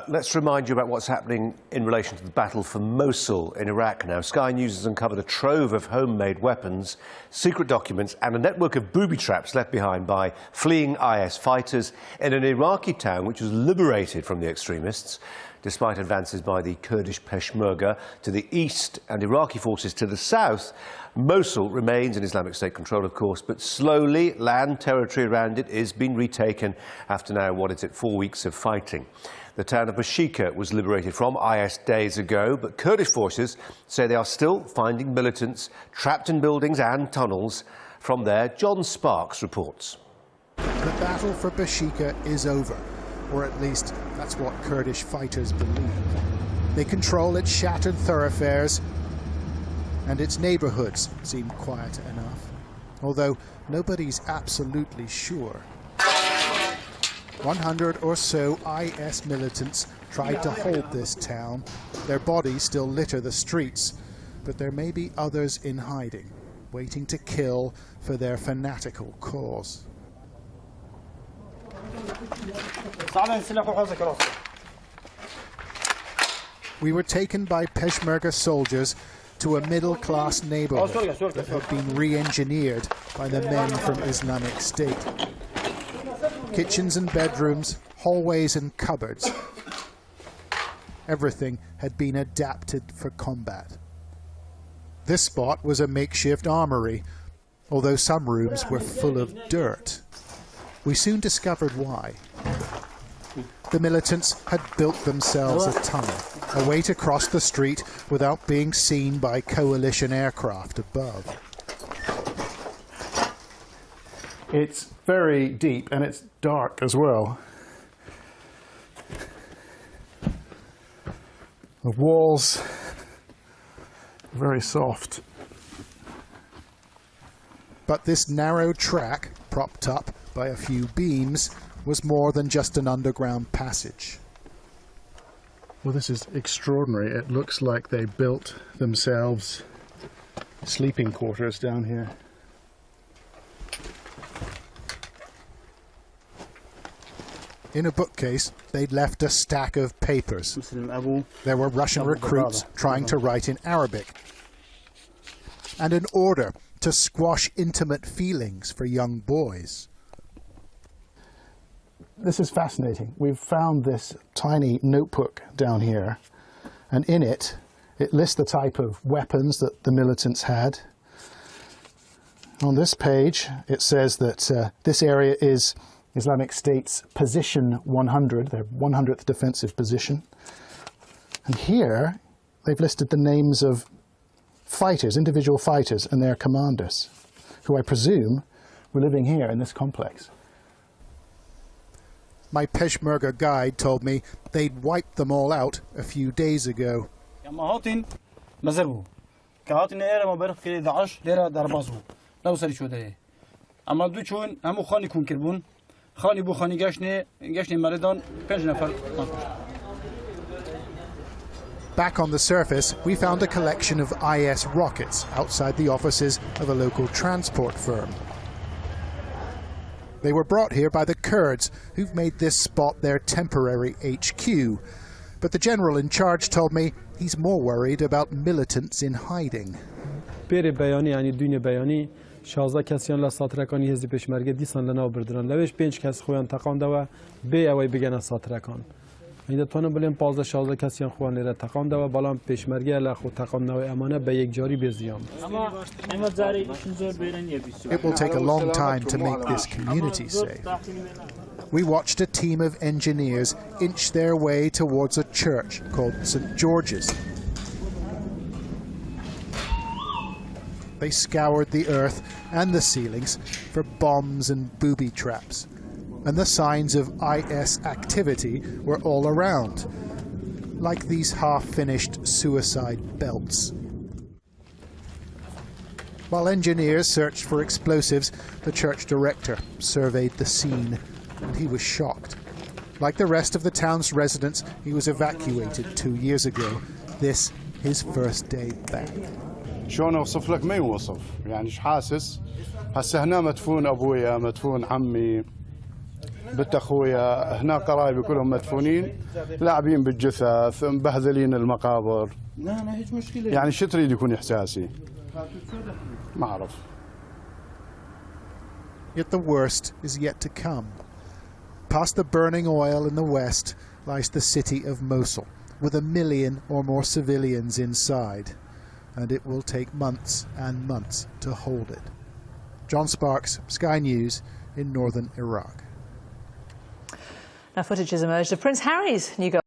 Let's remind you about what's happening in relation to the battle for Mosul in Iraq now. Sky News has uncovered a trove of homemade weapons, secret documents and a network of booby traps left behind by fleeing IS fighters in an Iraqi town which was liberated from the extremists. Despite advances by the Kurdish Peshmerga to the east and Iraqi forces to the south, Mosul remains in Islamic State control, of course, but slowly land territory around it is being retaken after now, 4 weeks of fighting. The town of Peshmerga was liberated from IS days ago, but Kurdish forces say they are still finding militants trapped in buildings and tunnels. From there, John Sparks reports. The battle for Peshmerga is over, or at least that's what Kurdish fighters believe. They control its shattered thoroughfares, and its neighborhoods seem quiet enough, although nobody's absolutely sure. 100 or so IS militants tried to hold this town. Their bodies still litter the streets, but there may be others in hiding, waiting to kill for their fanatical cause. We were taken by Peshmerga soldiers to a middle-class neighborhood that had been re-engineered by the men from Islamic State. Kitchens and bedrooms, hallways and cupboards. Everything had been adapted for combat. This spot was a makeshift armory, although some rooms were full of dirt. We soon discovered why. The militants had built themselves a tunnel, a way to cross the street without being seen by coalition aircraft above. It's very deep and it's dark as well. The walls are very soft. But this narrow track, propped up by a few beams, was more than just an underground passage. Well, this is extraordinary. It looks like they built themselves sleeping quarters down here. In a bookcase, they'd left a stack of papers. There were Russian recruits trying to write in Arabic, and an order to squash intimate feelings for young boys. This is fascinating. We've found this tiny notebook down here, and in it, it lists the type of weapons that the militants had. On this page, it says that this area is Islamic State's position 100, their 100th defensive position. And here, they've listed the names of fighters, individual fighters, and their commanders, who I presume were living here in this complex. My Peshmerga guide told me they'd wiped them all out a few days ago. Back on the surface, we found a collection of IS rockets outside the offices of a local transport firm. They were brought here by the Kurds, who've made this spot their temporary HQ. But the general in charge told me he's more worried about militants in hiding. شازده کسیان لساترکانی حزب پشمرگه دیسان لناو بردرن لوش 5 کس خویان تقان دوا به اوی بگن ساترکان ایده تونم بلیم 15-16 کسیان خوان لیره تقان دوا بالام پشمرگه لخو تقان نوی امانه به یک جاری بزیام. It will take a long time to make this community safe. We watched a team of engineers inch their way towards a church called St. George's. They scoured the earth and the ceilings for bombs and booby traps, and the signs of IS activity were all around, like these half-finished suicide belts. While engineers searched for explosives, the church director surveyed the scene, and he was shocked. Like the rest of the town's residents, he was evacuated 2 years ago. This his first day back. شلون اوصف لك ما يوصف يعني ايش حاسس هسه هنا مدفون ابويا مدفون عمي بنت اخويا هنا قرايبي كلهم مدفونين لاعبين بالجثث مبهذلين المقابر. يعني شو تريد يكون احساسي؟ ما اعرف. Yet the worst is yet to come. Past the burning oil in the west lies the city of Mosul, with 1 million or more civilians inside, and it will take months and months to hold it. John Sparks, Sky News in northern Iraq. Now footage has emerged of Prince Harry's new girlfriend.